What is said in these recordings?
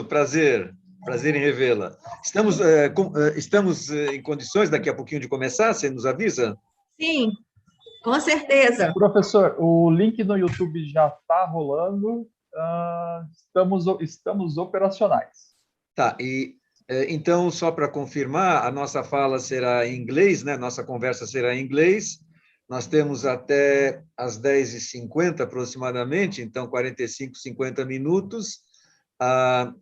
Prazer, prazer em revê-la. Estamos em condições daqui a pouquinho de começar? Você nos avisa? Sim, com certeza. Professor, o link no YouTube já está rolando. Estamos operacionais. Tá, então, só para confirmar, a nossa fala será em inglês, né? Nossa conversa será em inglês. Nós temos até às 10h50 aproximadamente, então 45, 50 minutos. A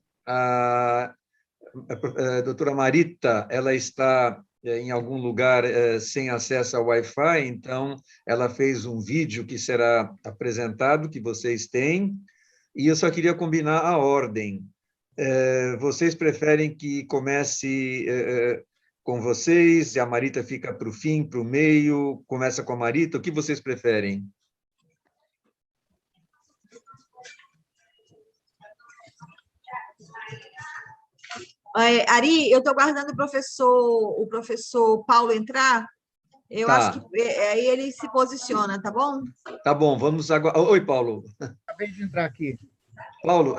doutora Marita, ela está em algum lugar sem acesso ao Wi-Fi, então ela fez um vídeo que será apresentado, que vocês têm, e eu só queria combinar a ordem. Vocês preferem que comece com vocês, e a Marita fica para o fim, para o meio, começa com a Marita, o que vocês preferem? Ari, eu estou aguardando o professor Paulo entrar. Eu acho que aí ele se posiciona, tá bom? Tá bom, vamos agora. Oi, Paulo. Acabei de entrar aqui. Paulo,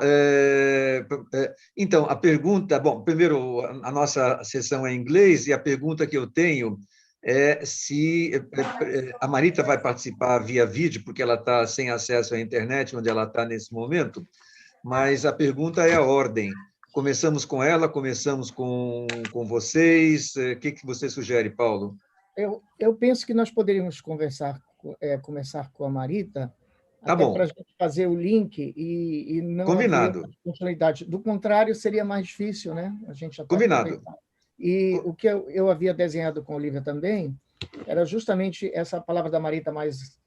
então, a pergunta... Bom, primeiro, a nossa sessão é em inglês, e a pergunta que eu tenho é se a Marita vai participar via vídeo, porque ela está sem acesso à internet, onde ela está nesse momento, mas a pergunta é a ordem. Começamos com ela, começamos com vocês. O que você sugere, Paulo? Eu penso que nós poderíamos começar com a Marita, tá até bom, para a gente fazer o link e não combinado. haver continuidade. Do contrário, seria mais difícil, né? A gente já combinado. E o que eu havia desenhado com a Olivia também era justamente essa palavra da Marita mais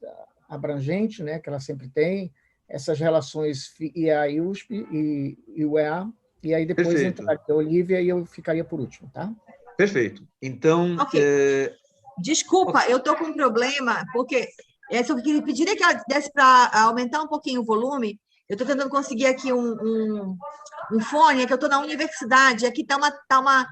abrangente, né? Que ela sempre tem, essas relações IA e USP e o EA, e aí depois entraria a Olivia e eu ficaria por último, tá? Perfeito. Então... Okay. Desculpa, eu estou com um problema, porque eu pediria que ela desse para aumentar um pouquinho o volume. Eu estou tentando conseguir aqui um fone, que eu estou na universidade, aqui está uma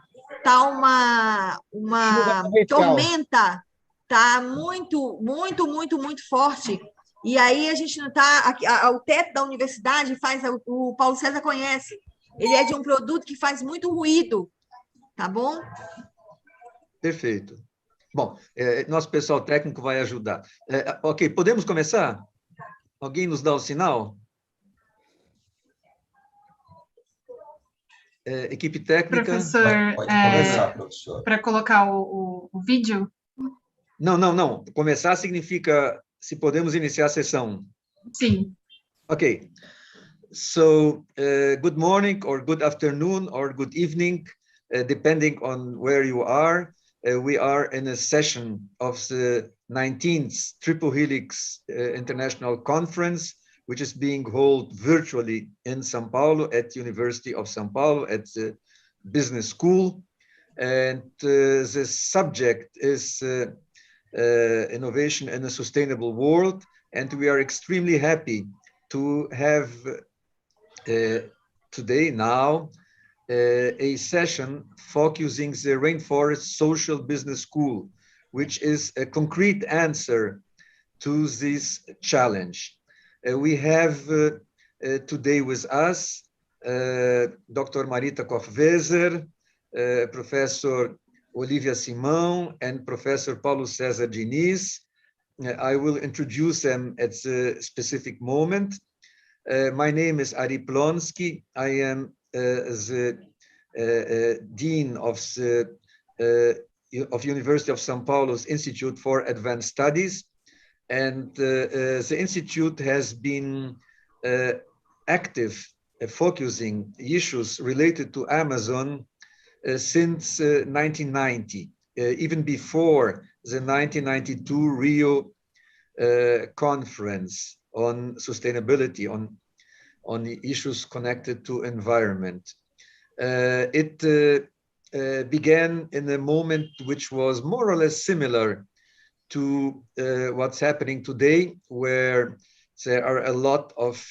tormenta, está muito forte. E aí a gente não está... O teto da universidade faz... O Paulo César conhece. Ele é de um produto que faz muito ruído, tá bom? Perfeito. Bom, nosso pessoal técnico vai ajudar. Ok, podemos começar? Alguém nos dá o sinal? Equipe técnica... Professor, para colocar o vídeo? Não. Começar significa se podemos iniciar a sessão. Sim. Ok. So, good morning, or good afternoon, or good evening, depending on where you are. We are in a session of the 19th Triple Helix International Conference, which is being held virtually in São Paulo at the University of São Paulo at the Business School. And the subject is innovation in a sustainable world. And we are extremely happy to have today, now, a session focusing the Rainforest Social Business School, which is a concrete answer to this challenge. We have today with us Dr. Marita Koch-Weser, Professor Olivia Simão, and Professor Paulo César Diniz. I will introduce them at a specific moment. My name is Ari Plonsky. I am the Dean of University of São Paulo's Institute for Advanced Studies, and the Institute has been active, focusing issues related to Amazon since 1990, even before the 1992 Rio conference on sustainability, on the issues connected to environment. It began in a moment which was more or less similar to what's happening today, where there are a lot of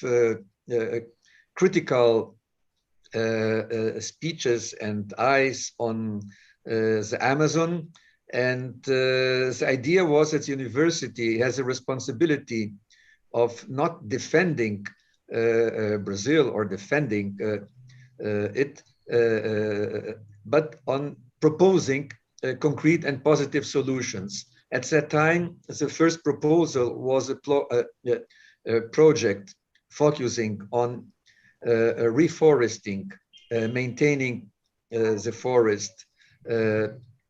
critical speeches and eyes on the Amazon. And the idea was that the university has a responsibility of not defending Brazil or defending it, but on proposing concrete and positive solutions. At that time, the first proposal was a project focusing on reforesting, maintaining the forest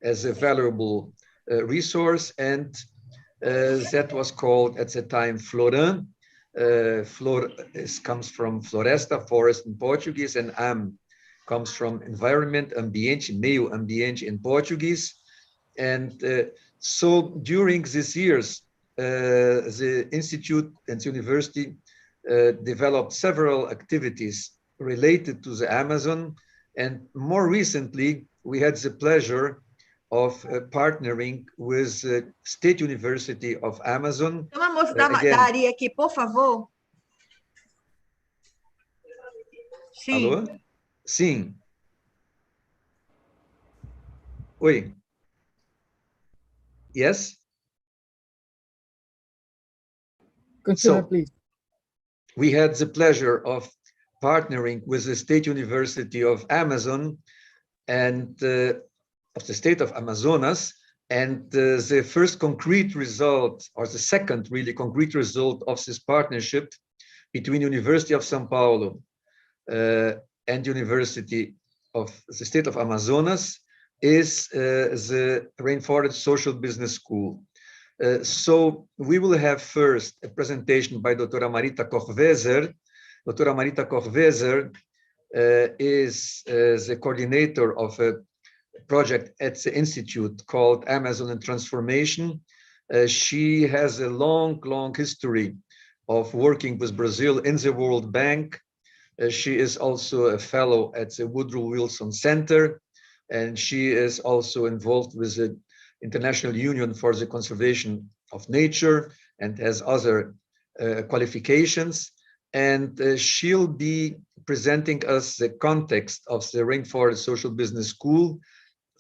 as a valuable resource, and that was called at the time Floran. Comes from floresta, forest in Portuguese, and comes from environment, ambiente, meio ambiente in Portuguese. And so during these years, the institute and the university developed several activities related to the Amazon. And more recently, we had the pleasure of partnering with the State University of Amazon. Tem uma moça da Ari aqui, por favor. Sim. Alô? Sim. Oi. Yes? Continue, please. We had the pleasure of partnering with the State University of Amazon and of the state of Amazonas, and the first concrete result, or the second really concrete result of this partnership between University of São Paulo and University of the state of Amazonas is the Rainforest Social Business School. So we will have first a presentation by Dr. Marita Kochweser. Dr. Marita Kochweser is the coordinator of a project at the institute called Amazon and Transformation. She has a long history of working with Brazil in the World Bank. She is also a fellow at the Woodrow Wilson Center, and she is also involved with the International Union for the Conservation of Nature and has other qualifications. And she'll be presenting us the context of the Rainforest Social Business School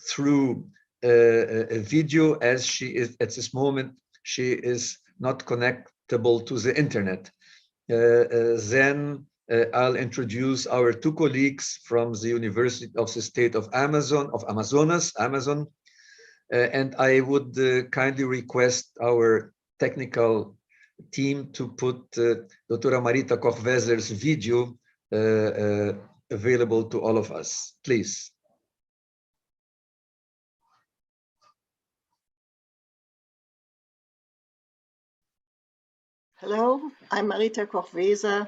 through a video, as she is at this moment, she is not connectable to the internet. Then I'll introduce our two colleagues from the University of the State of Amazonas, Amazon, and I would kindly request our technical team to put Dr. Marita Kochweser's video available to all of us, please. Hello, I'm Marita Kochweser,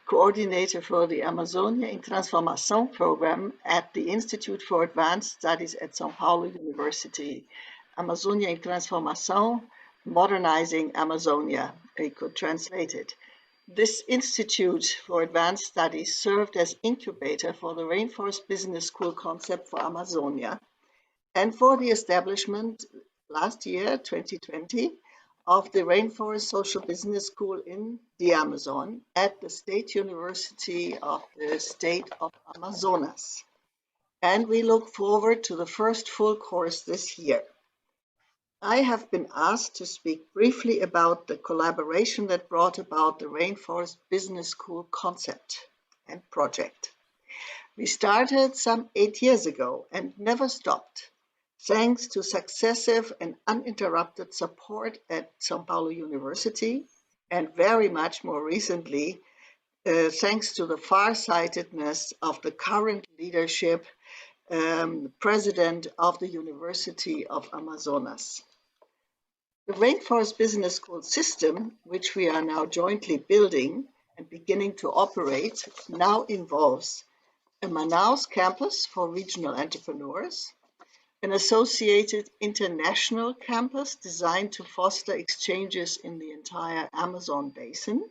coordinator for the Amazonia in Transformation program at the Institute for Advanced Studies at São Paulo University. Amazonia in Transformation, modernizing Amazonia, I could translate it. This Institute for Advanced Studies served as incubator for the Rainforest Business School concept for Amazonia and for the establishment last year, 2020, of the Rainforest Social Business School in the Amazon at the State University of the State of Amazonas. And we look forward to the first full course this year. I have been asked to speak briefly about the collaboration that brought about the Rainforest Business School concept and project. We started some 8 years ago and never stopped, thanks to successive and uninterrupted support at São Paulo University, and very much more recently, thanks to the farsightedness of the current leadership, president of the University of Amazonas. The Rainforest Business School system, which we are now jointly building and beginning to operate, now involves a Manaus campus for regional entrepreneurs, an associated international campus designed to foster exchanges in the entire Amazon basin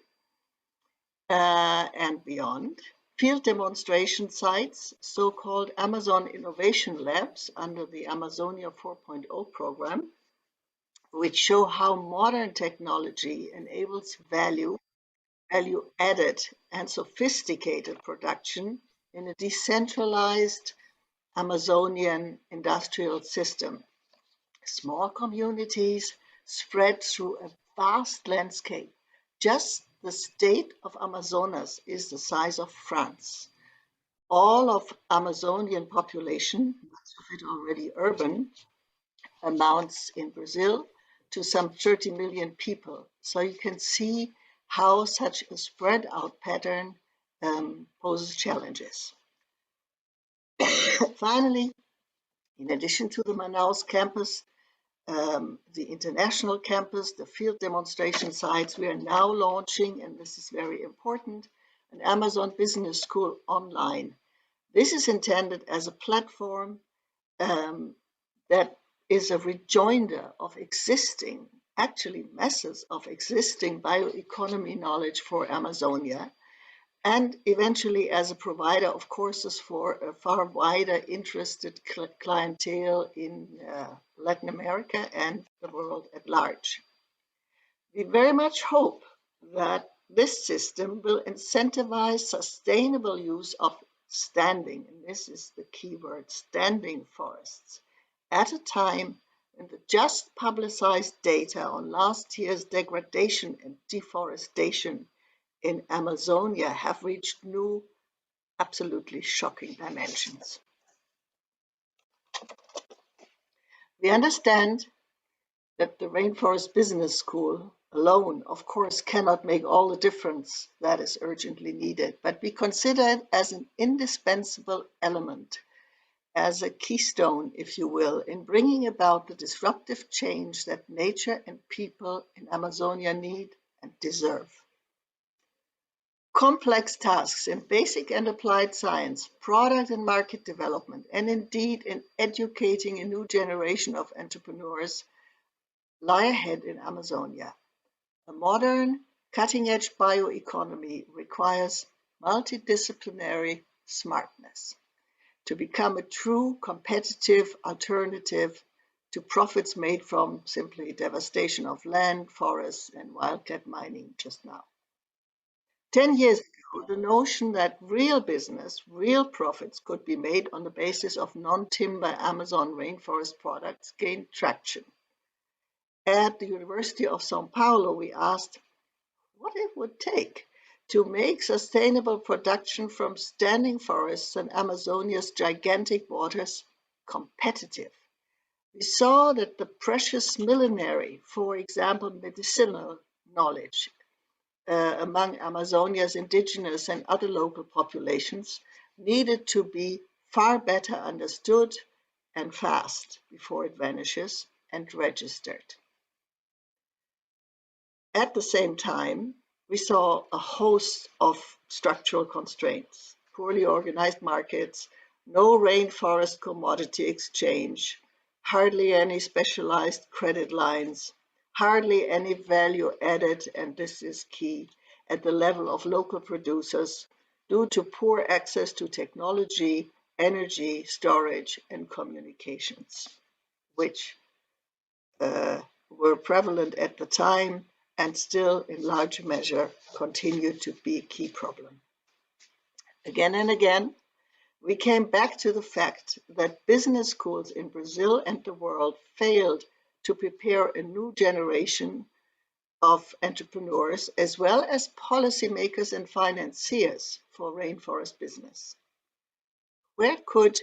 and beyond, field demonstration sites, so-called Amazon Innovation Labs under the Amazonia 4.0 program, which show how modern technology enables value-added and sophisticated production in a decentralized Amazonian industrial system. Small communities spread through a vast landscape. Just the state of Amazonas is the size of France. all of Amazonian population, much of it already urban, amounts in Brazil to some 30 million people. So you can see how such a spread out pattern poses challenges. Finally, in addition to the Manaus campus, the international campus, the field demonstration sites, we are now launching, and this is very important, an Amazon Business School online. This is intended as a platform that is a rejoinder of existing, actually masses of existing bioeconomy knowledge for Amazonia, and eventually as a provider of courses for a far wider interested clientele in Latin America and the world at large. We very much hope that this system will incentivize sustainable use of standing, and this is the key word, standing forests, at a time when the just publicized data on last year's degradation and deforestation in Amazonia have reached new, absolutely shocking dimensions. We understand that the Rainforest Business School alone, of course, cannot make all the difference that is urgently needed, but we consider it as an indispensable element, as a keystone, if you will, in bringing about the disruptive change that nature and people in Amazonia need and deserve. Complex tasks in basic and applied science, product and market development, and indeed in educating a new generation of entrepreneurs lie ahead in Amazonia. A modern, cutting-edge bioeconomy requires multidisciplinary smartness to become a true competitive alternative to profits made from simply devastation of land, forests, and wildcat mining just now. 10 years ago, the notion that real business, real profits could be made on the basis of non-timber Amazon rainforest products gained traction. At the University of São Paulo, we asked what it would take to make sustainable production from standing forests and Amazonia's gigantic waters competitive. We saw that the precious millenary, for example, medicinal knowledge, among Amazonia's indigenous and other local populations needed to be far better understood and fast before it vanishes and registered. At the same time, we saw a host of structural constraints, poorly organized markets, no rainforest commodity exchange, hardly any specialized credit lines, hardly any value added, and this is key, at the level of local producers due to poor access to technology, energy, storage, and communications, which were prevalent at the time and still in large measure continue to be a key problem. Again and again, we came back to the fact that business schools in Brazil and the world failed to prepare a new generation of entrepreneurs as well as policymakers and financiers for rainforest business. Where could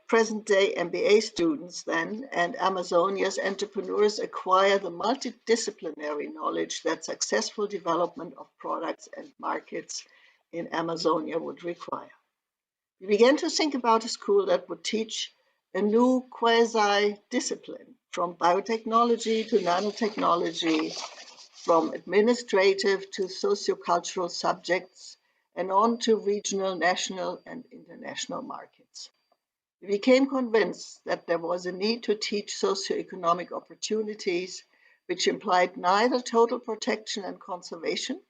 present-day MBA students then and Amazonia's entrepreneurs acquire the multidisciplinary knowledge that successful development of products and markets in Amazonia would require? We began to think about a school that would teach a new quasi-discipline, from biotechnology to nanotechnology, from administrative to sociocultural subjects, and on to regional, national, and international markets. We became convinced that there was a need to teach socioeconomic opportunities, which implied neither total protection and conservation,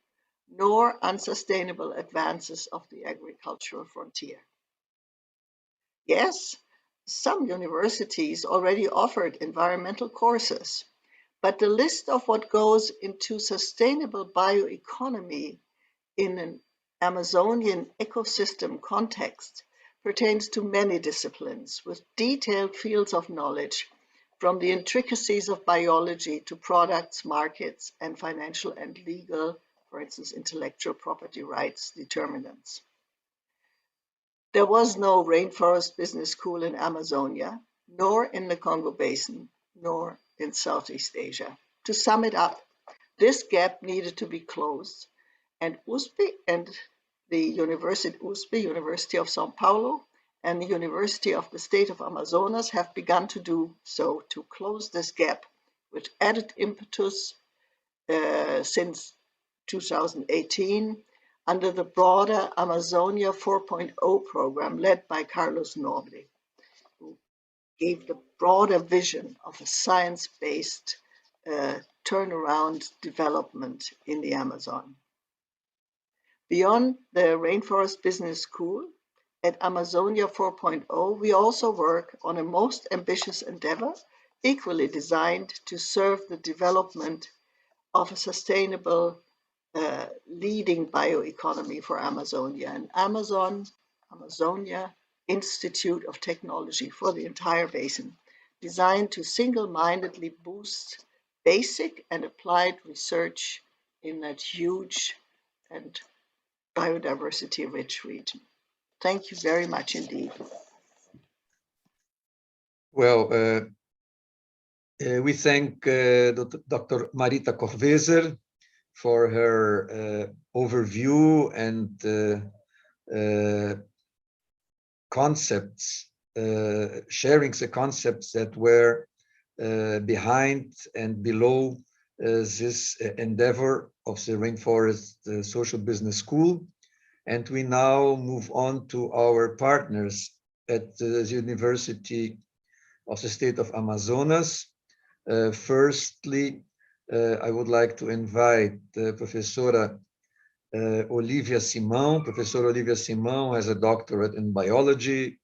nor unsustainable advances of the agricultural frontier. Yes, some universities already offered environmental courses, but the list of what goes into sustainable bioeconomy in an Amazonian ecosystem context pertains to many disciplines with detailed fields of knowledge, from the intricacies of biology to products, markets, and financial and legal, for instance, intellectual property rights determinants. There was no rainforest business school in Amazonia, nor in the Congo Basin, nor in Southeast Asia. To sum it up, this gap needed to be closed, and USP and the University of Sao Paulo, and the University of the State of Amazonas have begun to do so to close this gap with added impetus since 2018 under the broader Amazonia 4.0 program led by Carlos Nobre, who gave the broader vision of a science-based turnaround development in the Amazon. Beyond the Rainforest Business School, at Amazonia 4.0, we also work on a most ambitious endeavor, equally designed to serve the development of a sustainable leading bioeconomy for Amazonia, an Amazonia Institute of Technology for the entire basin, designed to single-mindedly boost basic and applied research in that huge and biodiversity-rich region. Thank you very much indeed. Well, we thank Dr. Marita Corveser for her overview and concepts, sharing the concepts that were behind and below this endeavor of the Rainforest Social Business School. And we now move on to our partners at the University of the State of Amazonas. Firstly, I would like to invite Professora Olivia Simão. Professor Olivia Simão has a doctorate in biology,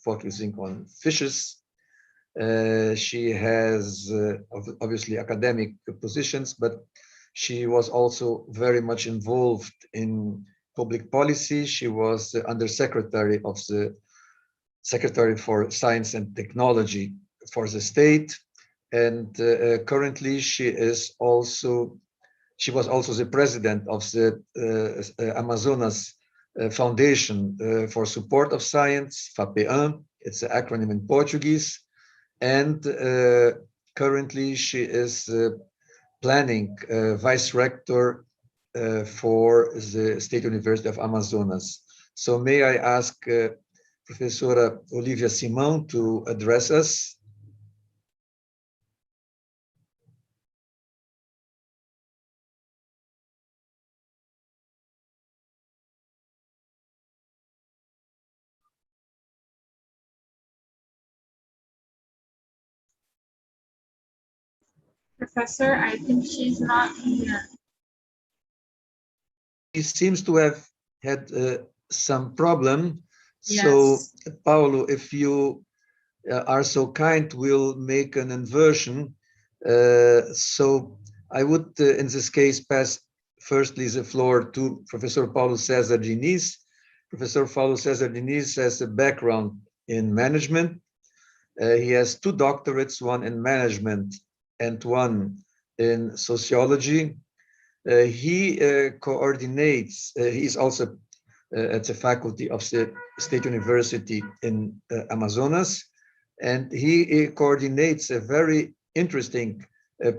focusing on fishes. She has obviously academic positions, but she was also very much involved in public policy. She was Undersecretary of the Secretary for Science and Technology for the state. And currently she was also the president of the Amazonas Foundation for Support of Science, FAPEAM. It's an acronym in Portuguese. And currently she is planning vice rector for the State University of Amazonas. So may I ask Professora Olivia Simão to address us? Professor, I think she's not here. He seems to have had some problem. Yes. So, Paulo, if you are so kind, we'll make an inversion. So I would, in this case, pass firstly the floor to Professor Paulo César Diniz. Professor Paulo César Diniz has a background in management. He has 2 doctorates, one in management and one in sociology. He coordinates, he's also at the faculty of the State University in Amazonas, and he coordinates a very interesting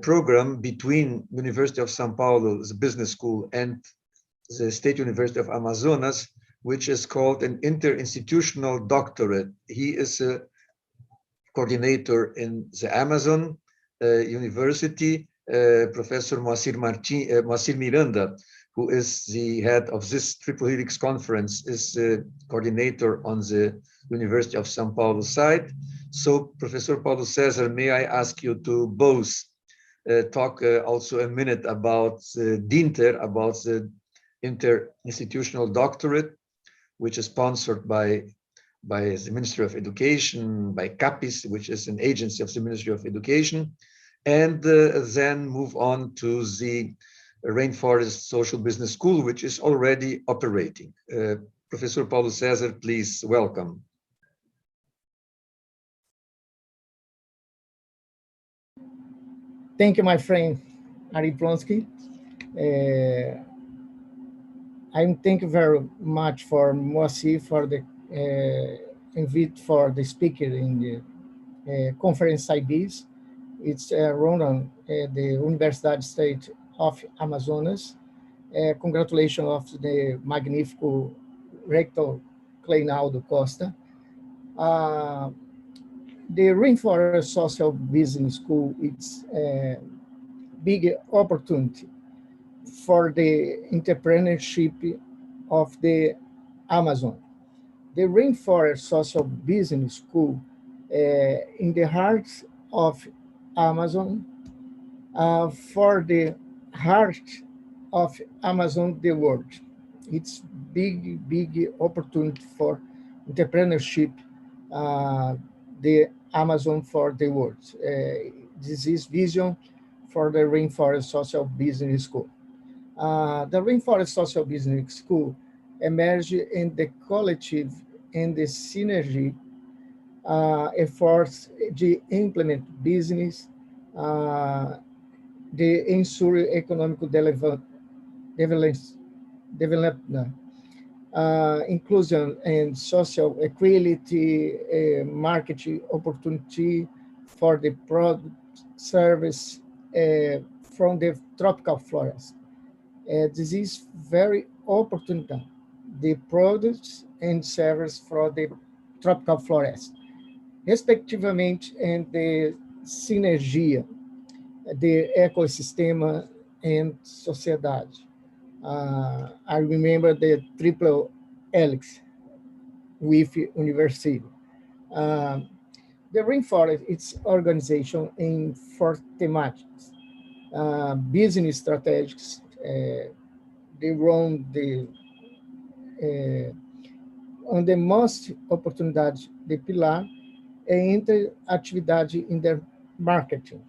program between University of São Paulo, the business school, and the State University of Amazonas, which is called an interinstitutional doctorate. He is a coordinator in the Amazon University. Professor Moacir Miranda, who is the head of this Triple Helix conference, is the coordinator on the University of São Paulo side. So, Professor Paulo César, may I ask you to both talk also a minute about DINTER, about the interinstitutional doctorate, which is sponsored by the Ministry of Education, by CAPES, which is an agency of the Ministry of Education, and then move on to the Rainforest Social Business School, which is already operating. Professor Paulo César, please, welcome. Thank you, my friend Ari Plonsky. I thank you very much for Moacir for the invite for the speaker in the conference IBs. It's Ronan, the Universidade State of Amazonas. Congratulations of the magnifico rector Cleinaldo Costa. The Rainforest Social Business School, it's a big opportunity for the entrepreneurship of the Amazon. The Rainforest Social Business School, in the heart of Amazon, for the heart of Amazon, the world. It's big opportunity for entrepreneurship, the Amazon for the world. This is vision for the Rainforest Social Business School. The Rainforest Social Business School emerged in the collective and the synergy efforts to implement business, the ensure economic development, inclusion and social equality, market opportunity for the product service from the tropical forest. This is very opportune, the products and service for the tropical forest, respectivamente, and the sinergia, the ecossistema and sociedade. I remember the triple helix with university. The rainforest, its organization in four thematics: business strategies, they run the on the most oportunidade de pilar entre atividade in the marketing.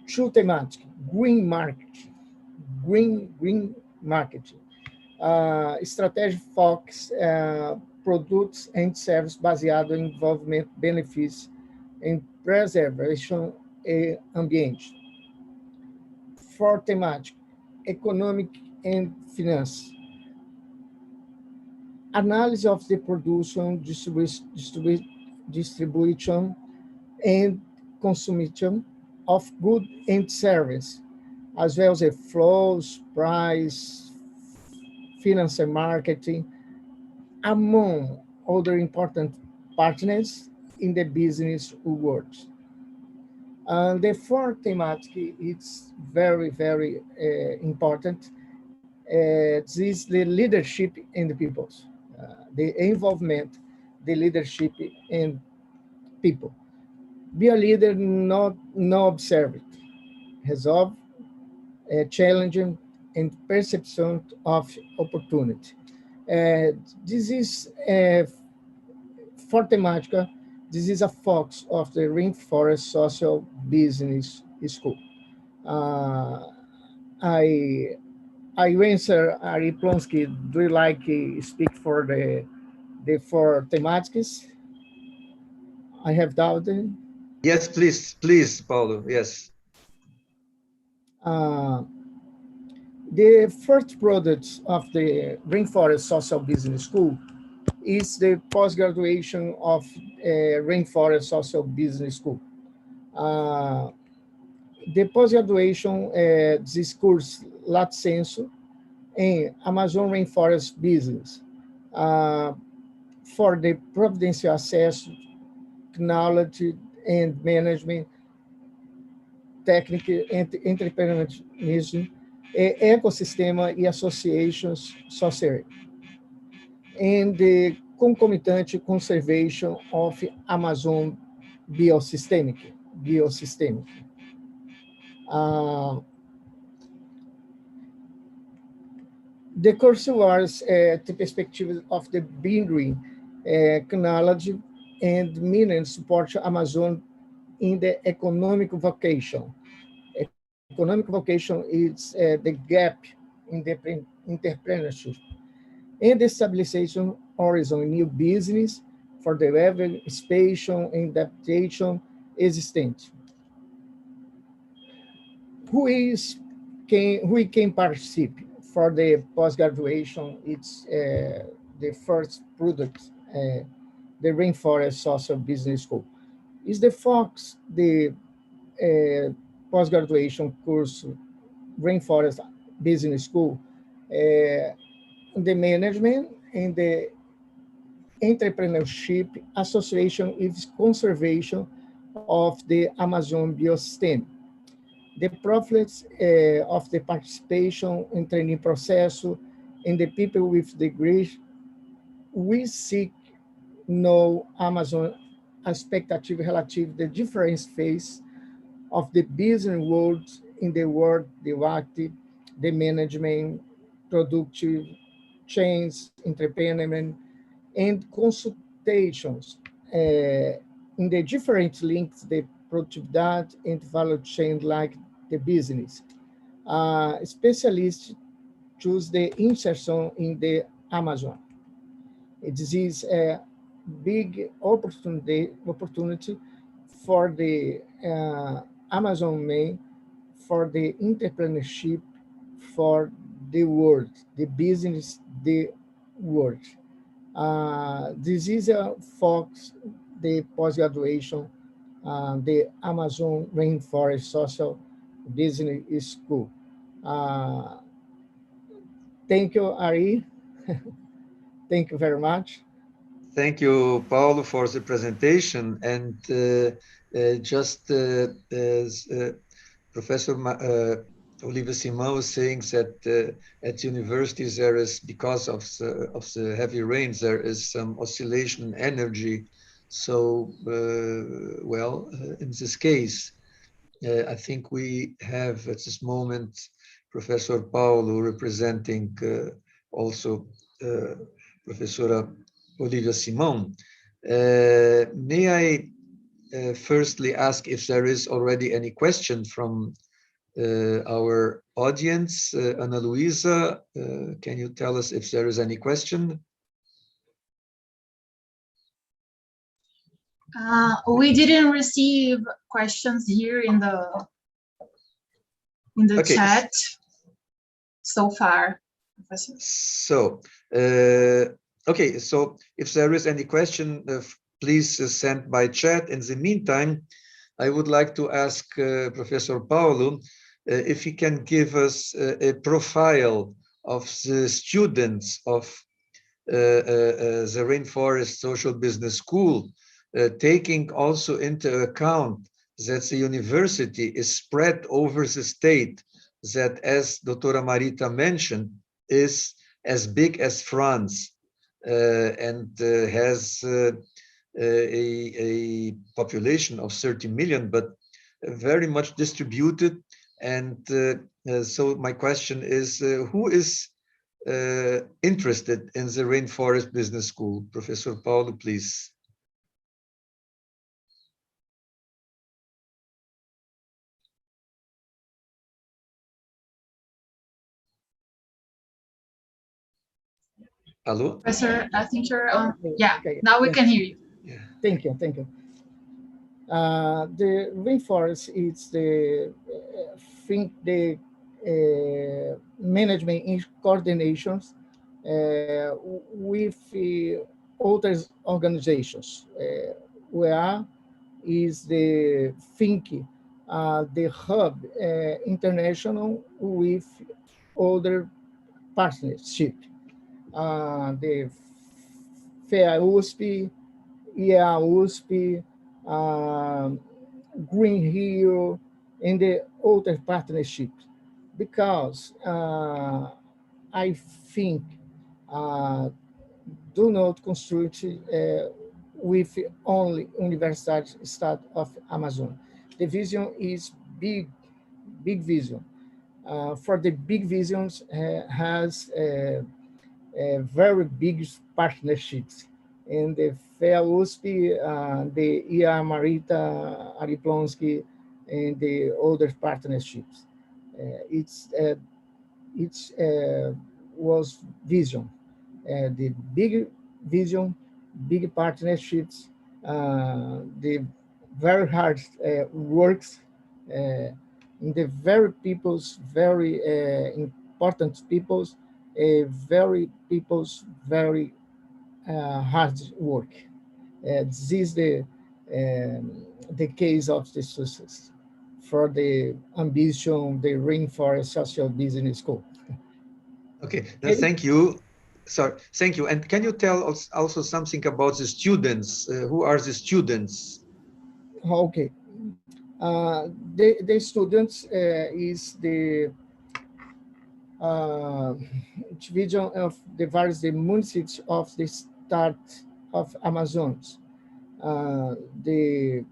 Two thematic: green marketing, green marketing. Strategy focus produtos and serviços baseado em envolvimento, benefícios em preservation e ambiente. For thematic: economic and finance. Analysis of the production, distribution, and consumption of goods and service, as well as flows, price, finance and marketing, among other important partners in the business world. And the fourth thematic, it's very important. This is the leadership in the peoples, the involvement, the leadership in people. Be a leader, not observe it. Resolve, challenging, and perception of opportunity. This is for Tematica. This is a focus of the Rainforest Social Business School. I answer Ari Plonsky. Do you like speak for the four thematics? I have doubted. Yes, please, Paulo. Yes. The first product of the Rainforest Social Business School is the post-graduation of Rainforest Social Business School. The post-graduation, this course, Lato Senso, em Amazon Rainforest Business, for the providencial access, technology and management, técnica, entrepreneurship, ecossistema e associations society, and the concomitant conservation of Amazon biosystemic. The course was the perspective of the boundary technology and meaning support Amazon in the economic vocation. Economic vocation is the gap in the entrepreneurship and the stabilization horizon new business for the revenue, expansion, and adaptation existent. Who can participate for the post-graduation? It's the first product, the Rainforest Social Business School. Is the Fox the post-graduation course Rainforest Business School, the management and the entrepreneurship association with conservation of the Amazon biosystem. The profits of the participation in training process and the people with degrees, we seek know Amazon expectative relative the different phase of the business world in the world, the active, the management, productive chains, entrepreneurship, and consultations in the different links, the productividade and value chain like the business. Specialists choose the insertion in the Amazon. It is a big opportunity for the Amazon main for the entrepreneurship for the world, the business, the world. This is a Fox, the post-graduation, the Amazon Rainforest Social Business School. Thank you, Ari. Thank you very much. Thank you, Paulo, for the presentation. And just as Professor Olivia Simão was saying that at universities there is, because of the heavy rains, there is some oscillation in energy. So, well, in this case, I think we have at this moment Professor Paulo representing also Professora Olivia Simão. May I firstly ask if there is already any question from our audience? Ana Luisa, can you tell us if there is any question? We didn't receive questions here in the Okay. chat so far, Professor. So, okay, so if there is any question, please send by chat. In the meantime, I would like to ask Professor Paulo if he can give us a profile of the students of the Rainforest Social Business School, taking also into account that the university is spread over the state, that, as Dr. Marita mentioned, is as big as France and has a population of 30 million, but very much distributed. And so my question is, who is interested in the Rainforest Business School? Professor Paulo, please. Hello? Professor, I think you're on. Yeah, Okay. now we can hear you. Yeah. Thank you, thank you. The rainforest is the management in coordinations with other organizations. Where is the the hub international with other partnership. The FEA USP, EA USP, Green Hill, and the other partnerships, because I think do not construct with only University State of Amazon. The vision is big vision. For the big visions has very big partnerships. And the FEA USP, the IA Marita Ariplonsky, and the other partnerships. It's was vision, the big vision, big partnerships, the very hard works, in the very people's, very important people's, very people's, very hard work. This is the case of the success for the ambition, the Rainforest Social Business School. Okay, Okay. thank you. Sorry, thank you. And can you tell us also something about the students? Who are the students? Okay. The students is the uh, division of the various municipalities of the start of Amazonas. The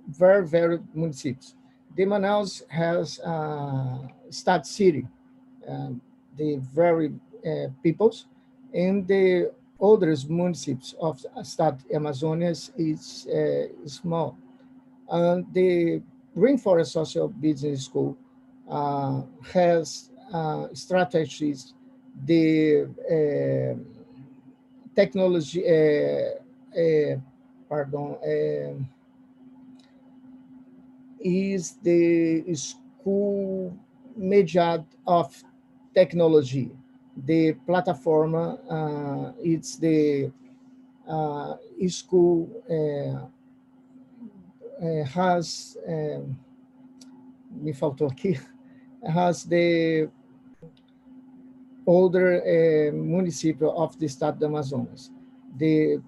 very municipes. The Manaus has start city, the very peoples, and the other municipes of State Amazonas is small. And the Rainforest Social Business School has strategies, the technology, pardon, is the school media of technology. The platform, it's the school has, me faltou aqui, has the older municipal of the state of Amazonas. The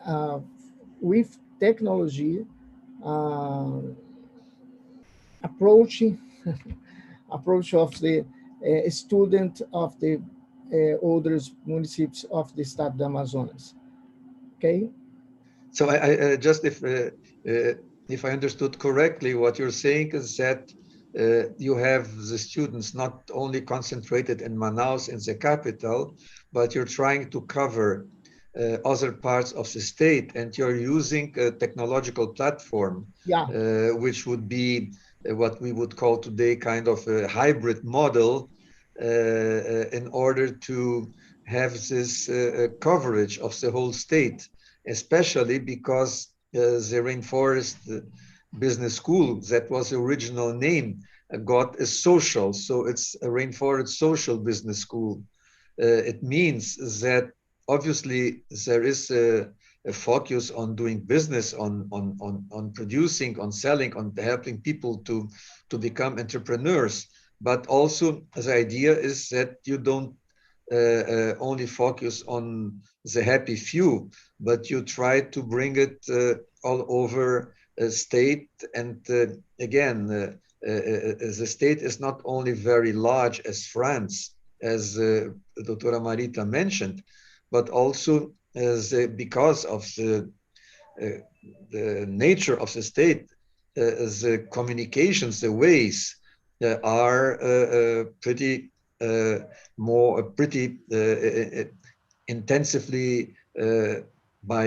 uh, with technology uh, approaching approach of the student of the older municipes of the state of Amazonas. Okay. So I just if I understood correctly, what you're saying is that you have the students not only concentrated in Manaus, in the capital, but you're trying to cover other parts of the state, and you're using a technological platform, Yeah. which would be what we would call today kind of a hybrid model, in order to have this coverage of the whole state, especially because the Rainforest Business School, that was the original name, got a social. So it's a Rainforest Social Business School. It means that obviously there is a focus on doing business, on producing, on selling, on helping people to become entrepreneurs. But also the idea is that you don't only focus on the happy few, but you try to bring it all over a state. And again, the state is not only very large as France, as Dr. Marita mentioned, but also because of the nature of the state, the communications, the ways are pretty pretty intensively by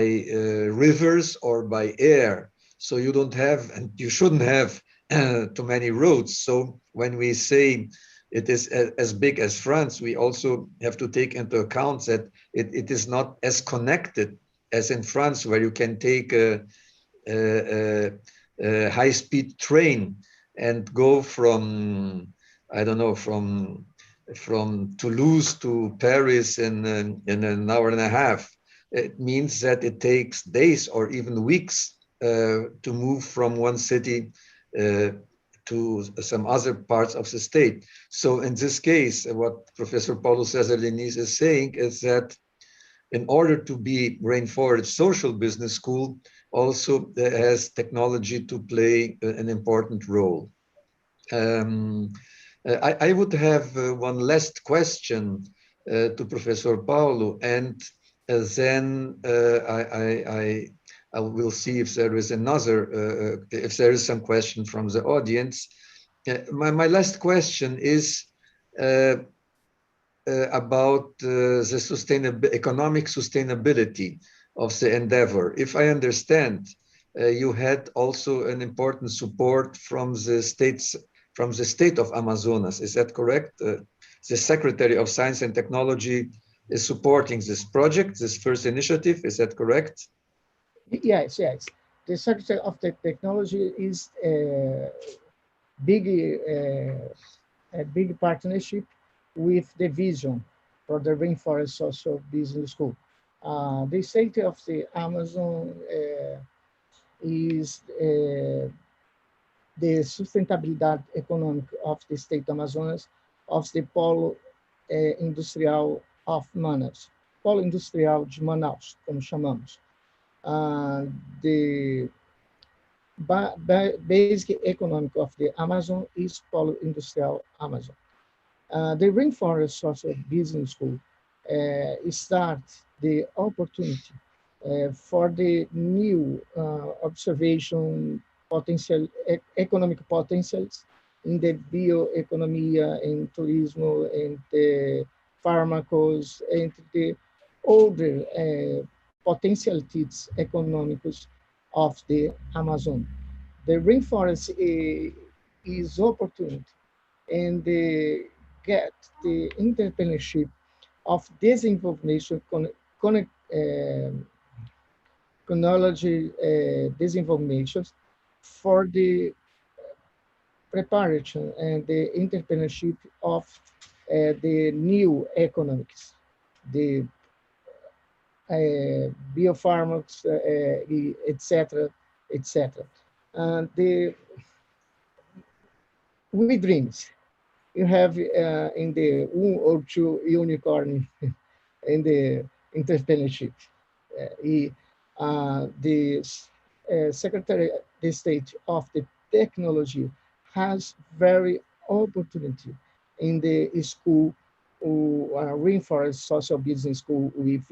rivers or by air. So you don't have, and you shouldn't have too many roads. So when we say it is as big as France, we also have to take into account that it is not as connected as in France, where you can take a high-speed train and go from, I don't know, from Toulouse to Paris in an hour and a half. It means that it takes days or even weeks to move from one city to some other parts of the state. So in this case, what Professor Paulo César Diniz is saying is that in order to be Rainforest Social Business School, also has technology to play an important role. I would have one last question to Professor Paulo, and then I will see if there is another, if there is some question from the audience. My last question is about the economic sustainability of the endeavor. If I understand, you had also an important support from the state of Amazonas. Is that correct? The Secretary of Science and Technology is supporting this project, this first initiative. Is that correct? Yes, yes. The Secretary of the Technology is big a big partnership with the vision for the Rainforest Social Business School. The state of the Amazon is the sustentabilidade econômica of the state Amazonas of the Polo Industrial of Manaus, Polo Industrial de Manaus, como chamamos. The basic economic of the Amazon is Polo Industrial Amazon. The Rainforest Social Business School starts the opportunity for the new observation potential, economic potentials in the bioeconomy, in tourism, in the pharmacos, and the other potentialities economicos of the Amazon. The rainforest is opportunity and get the entrepreneurship of disinformation chronology disinformation for the preparation and the entrepreneurship of the new economics, the biopharmacs, etc., etc. And we dreams. You have in the one or two unicorn in the entrepreneurship. The Secretary of State of the Technology has very opportunity in the school, Rainforest Social Business School with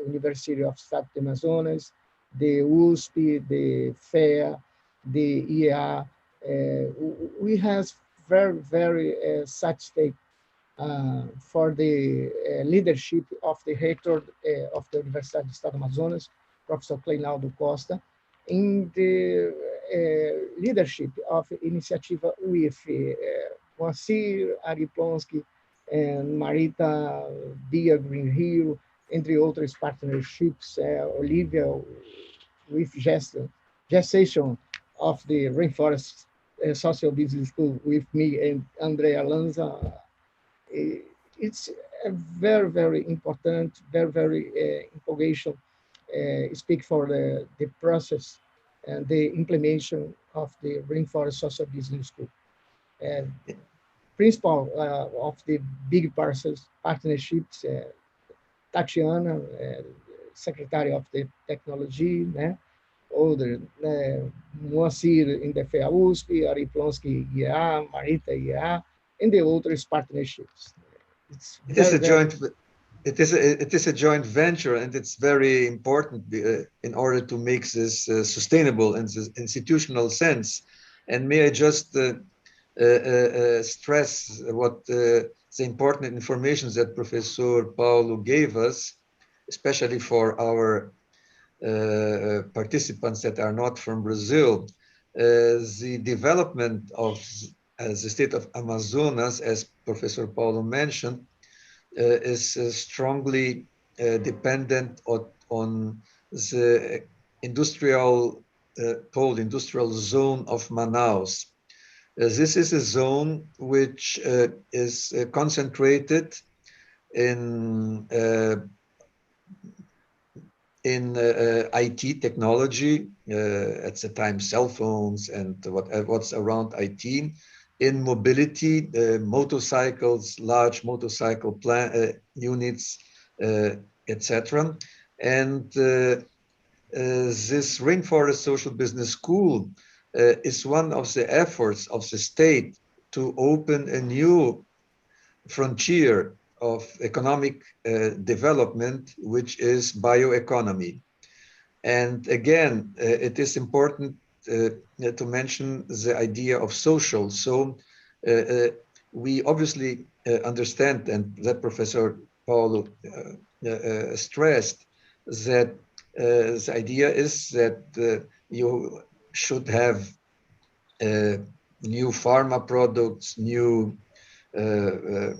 University of Estado de Amazonas, the USP, the FEA, the IEA. We have very satisfied for the leadership of the rector of the Universidade do Estado do Amazonas, Professor Cleinaldo Costa, in the leadership of initiative with Moacir Ariplonsky and Marita Dia Green Hill, entre outras partnerships, Olivia with gestation of the Rainforest Social Business School with me and Andrea Lanza. It's a very important, very impulsion speak for the process and the implementation of the Rainforest Social Business School. Principal of the big partnerships, Tatiana, Secretary of the Technology, né? Other, Moacir in the FEA USP, Ariplonsky IEA, Marita IEA, and the other partnerships. It is a joint venture, and it's very important in order to make this sustainable in the institutional sense. And may I just stress what the important information that Professor Paulo gave us, especially for our participants that are not from Brazil. The development of the state of Amazonas, as Professor Paulo mentioned, is strongly dependent on the industrial industrial zone of Manaus. This is a zone which is concentrated in IT technology, at the time cell phones and what's around IT, in mobility, motorcycles, large motorcycle units, etc. And this Rainforest Social Business School is one of the efforts of the state to open a new frontier of economic development, which is bioeconomy. And again, it is important to mention the idea of social. So we obviously understand, and that Professor Paulo stressed, that the idea is that you should have new pharma products, new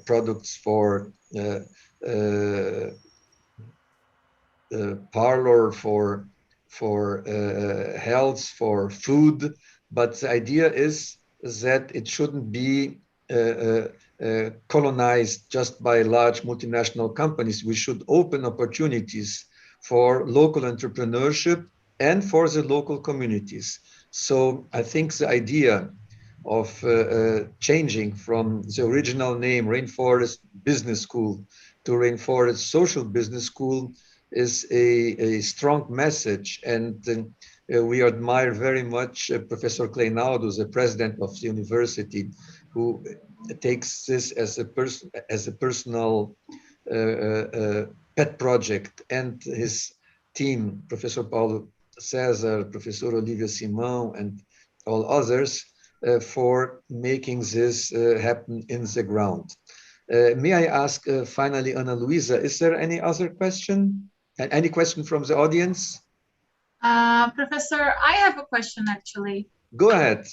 products for parlor, for health, for food, but the idea is that it shouldn't be colonized just by large multinational companies. We should open opportunities for local entrepreneurship and for the local communities. So I think the idea of changing from the original name Rainforest Business School to Rainforest Social Business School is a strong message. And we admire very much Professor Kleinaudo, the president of the university, who takes this as a personal pet project, and his team, Professor Paulo Cesar, Professor Olivia Simão, and all others, for making this happen in the ground. May I ask finally, Ana Luisa, is there any other question? Any question from the audience? Professor, I have a question actually. Go ahead.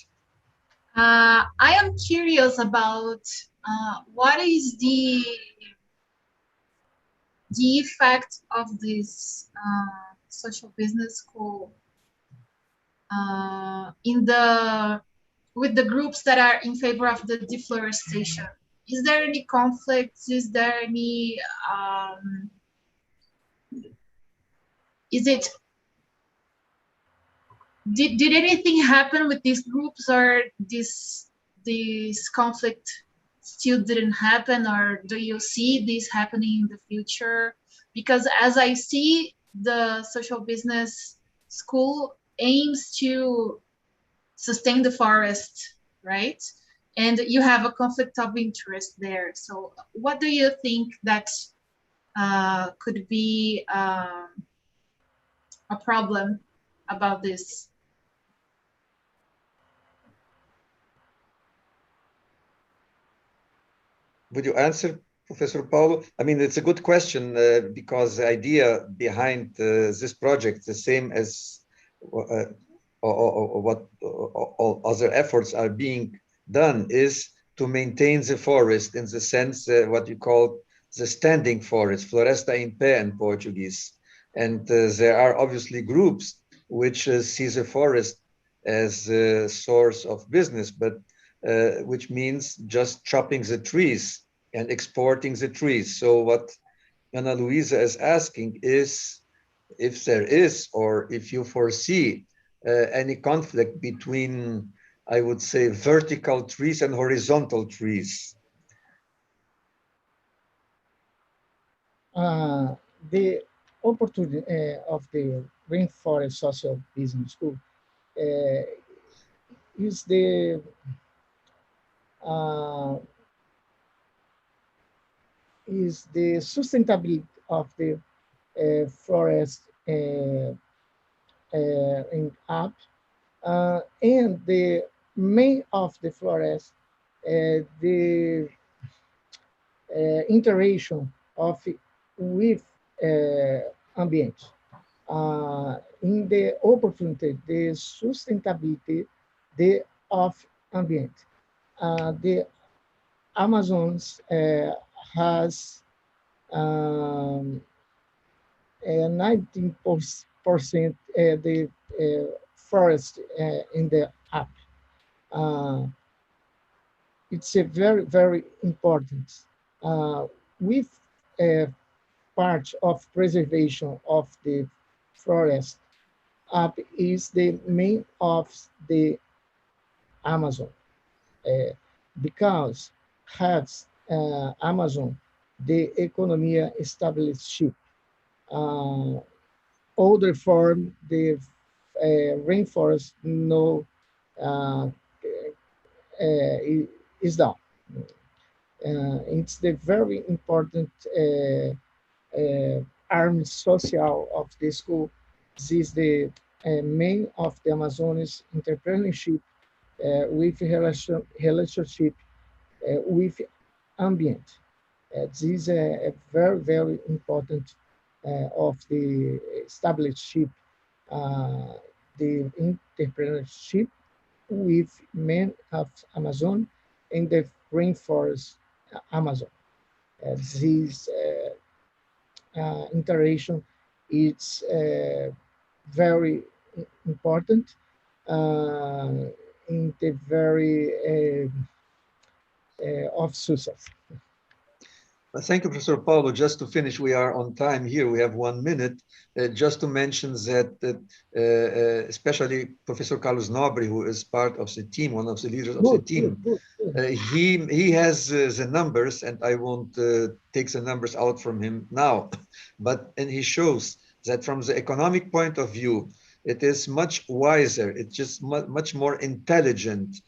I am curious about what is the effect of this social business school with the groups that are in favor of the deforestation. Is there any conflicts? Is there any did anything happen with these groups, or this conflict still didn't happen, or do you see this happening in the future? Because as I see, the social business school aims to sustain the forest, right? And you have a conflict of interest there. So what do you think that could be a problem about this? Would you answer, Professor Paulo? I mean, it's a good question because the idea behind this project, the same as what all other efforts are being done, is to maintain the forest in the sense what you call the standing forest, floresta em pé in Portuguese. And there are obviously groups which see the forest as a source of business, but which means just chopping the trees and exporting the trees. So what Ana Luisa is asking is if there is, or if you foresee any conflict between, I would say, vertical trees and horizontal trees. The opportunity of the Rainforest Social Business School is the sustainability of the forest in up, and the main of the forest, the interaction of with ambient. In the opportunity, the sustainability of ambient. The Amazons has 19% the forest in the app. It's a very, very important. With part of preservation of the forest app is the main of the Amazon, because has Amazon the economy established. Other form the rainforest no is down. It's the very important arm social of the school. This is the main of the Amazonas entrepreneurship with relationship with ambient. This is a very, very important of the establishment, the entrepreneurship with men of Amazon in the rainforest Amazon. This interaction is very important in the very of success. Thank you, Professor Paulo. Just to finish, we are on time here. We have 1 minute. Just to mention that, especially Professor Carlos Nobre, who is part of the team, one of the leaders of the team, he has the numbers, and I won't take the numbers out from him now, and he shows that from the economic point of view, it is much wiser, it's just much more intelligent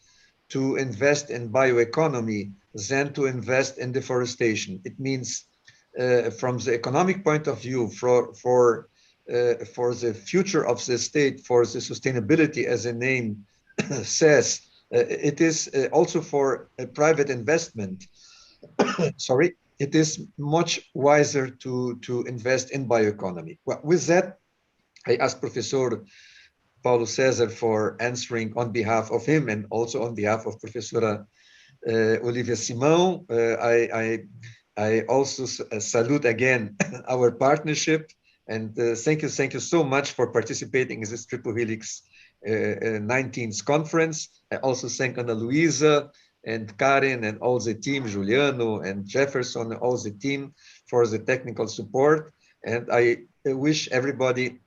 to invest in bioeconomy than to invest in deforestation. It means from the economic point of view, for the future of the state, for the sustainability, as the name says, it is also for private investment. Sorry, it is much wiser to invest in bioeconomy. Well, with that, I ask Professor Paulo César for answering on behalf of him and also on behalf of Professora Olivia Simão. I also salute again our partnership, and thank you so much for participating in this Triple Helix 19th conference. I also thank Ana Luisa and Karen and all the team, Juliano and Jefferson, all the team for the technical support. And I wish everybody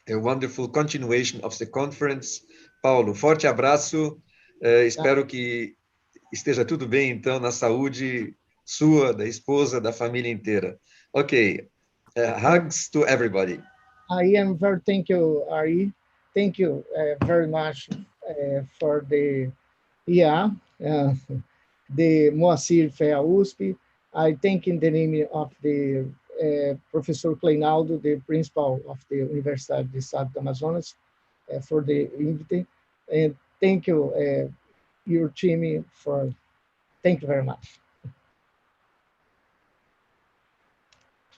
a wonderful continuation of the conference. Paulo, forte abraço. Espero que esteja tudo bem, então, na saúde sua, da esposa, da família inteira. Okay. Hugs to everybody. I am very thank you, Ari. Thank you very much for the the Moacir Fea USP. I thank in the name of the Professor Kleinaldo, the principal of the Universidade do Estado do Amazonas, for the invitation. And thank you, your team, thank you very much.